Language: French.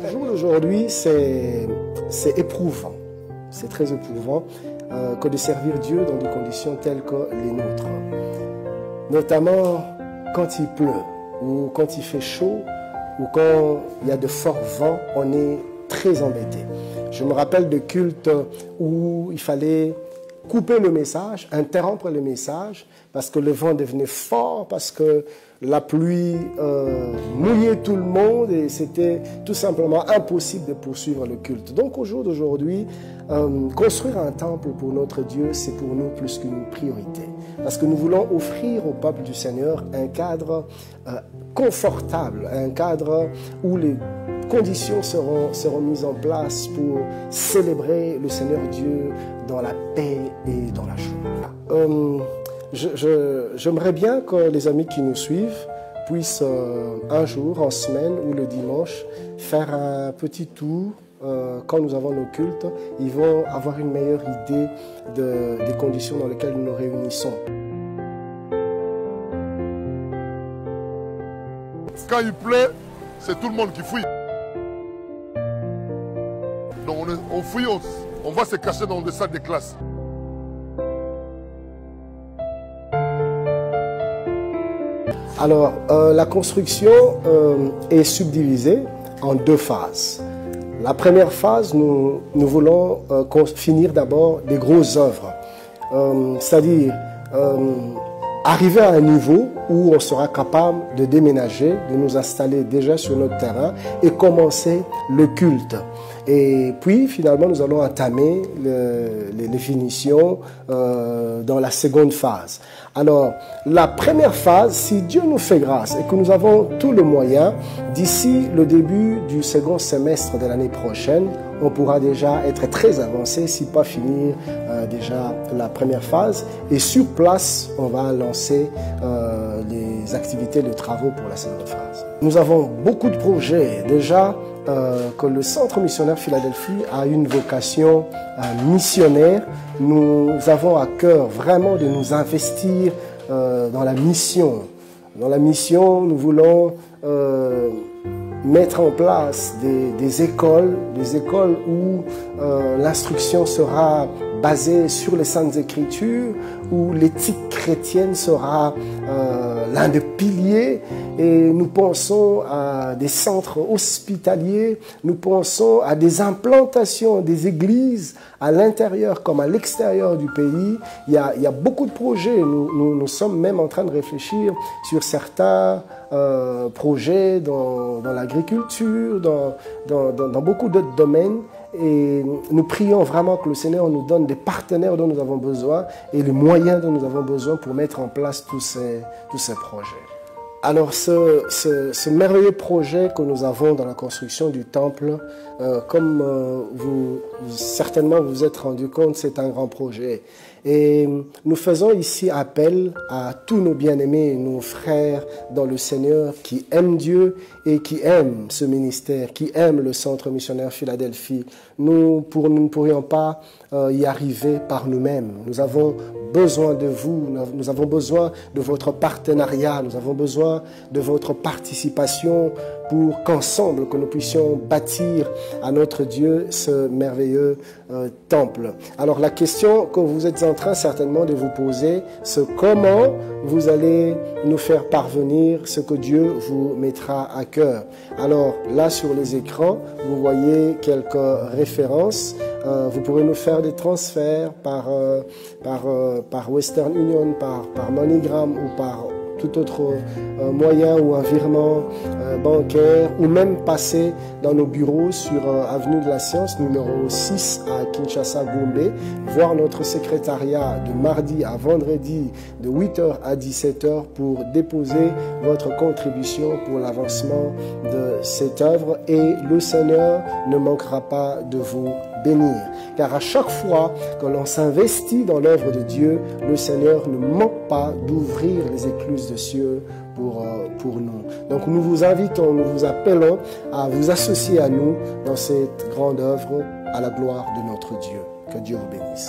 Le jour d'aujourd'hui, c'est éprouvant. C'est très éprouvant que de servir Dieu dans des conditions telles que les nôtres. Notamment quand il pleut, ou quand il fait chaud, ou quand il y a de forts vents, on est très embêté. Je me rappelle de cultes où il fallait couper le message, interrompre le message, parce que le vent devenait fort, parce que la pluie mouillait tout le monde et c'était tout simplement impossible de poursuivre le culte. Donc au jour d'aujourd'hui, construire un temple pour notre Dieu, c'est pour nous plus qu'une priorité. Parce que nous voulons offrir au peuple du Seigneur un cadre confortable, un cadre où les conditions seront mises en place pour célébrer le Seigneur Dieu dans la paix et dans la joie. J'aimerais bien que les amis qui nous suivent puissent un jour, en semaine ou le dimanche, faire un petit tour. Quand nous avons nos cultes, ils vont avoir une meilleure idée des conditions dans lesquelles nous nous réunissons. Quand il pleut, c'est tout le monde qui fouille. Donc on fouille, on va se cacher dans des salles de classe. Alors, la construction est subdivisée en deux phases. La première phase, nous voulons finir d'abord des grosses œuvres. C'est-à-dire arriver à un niveau où on sera capable de déménager, de nous installer déjà sur notre terrain et commencer le culte. Et puis, finalement, nous allons entamer les finitions dans la seconde phase. Alors, la première phase, si Dieu nous fait grâce et que nous avons tous les moyens, d'ici le début du second semestre de l'année prochaine, on pourra déjà être très avancé, si pas finir déjà la première phase. Et sur place, on va lancer les activités de travaux pour la seconde phase. Nous avons beaucoup de projets déjà. Que le Centre missionnaire Philadelphie a une vocation missionnaire. Nous avons à cœur vraiment de nous investir dans la mission. Dans la mission, nous voulons mettre en place des écoles où l'instruction sera basée sur les Saintes Écritures, où l'éthique chrétienne sera l'un des piliers. Et nous pensons à des centres hospitaliers, nous pensons à des implantations des églises à l'intérieur comme à l'extérieur du pays. Il y a beaucoup de projets. Nous sommes même en train de réfléchir sur certains projets dans l'agriculture, dans beaucoup d'autres domaines. Et nous prions vraiment que le Seigneur nous donne des partenaires dont nous avons besoin et les moyens dont nous avons besoin pour mettre en place tous ces projets. Alors ce merveilleux projet que nous avons dans la construction du temple, comme certainement vous vous êtes rendu compte, c'est un grand projet. Et nous faisons ici appel à tous nos bien-aimés, nos frères dans le Seigneur qui aiment Dieu et qui aiment ce ministère, qui aiment le Centre missionnaire Philadelphie. Nous ne pourrions pas y arriver par nous-mêmes. Nous avons besoin de vous, nous avons besoin de votre partenariat, nous avons besoin de votre participation pour qu'ensemble, que nous puissions bâtir à notre Dieu ce merveilleux temple. Alors la question que vous êtes en train certainement de vous poser, c'est comment vous allez nous faire parvenir ce que Dieu vous mettra à cœur. Alors là sur les écrans, vous voyez quelques références. Vous pourrez nous faire des transferts par Western Union, par MoneyGram ou par tout autre moyen ou un virement bancaire, ou même passer dans nos bureaux sur Avenue de la Science, numéro 6 à Kinshasa, Gombe, voir notre secrétariat de mardi à vendredi de 8h à 17h pour déposer votre contribution pour l'avancement de cette œuvre et le Seigneur ne manquera pas de vous bénir. Car à chaque fois que l'on s'investit dans l'œuvre de Dieu, le Seigneur ne manque pas d'ouvrir les écluses de cieux pour nous. Donc nous vous invitons, nous vous appelons à vous associer à nous dans cette grande œuvre à la gloire de notre Dieu. Que Dieu vous bénisse.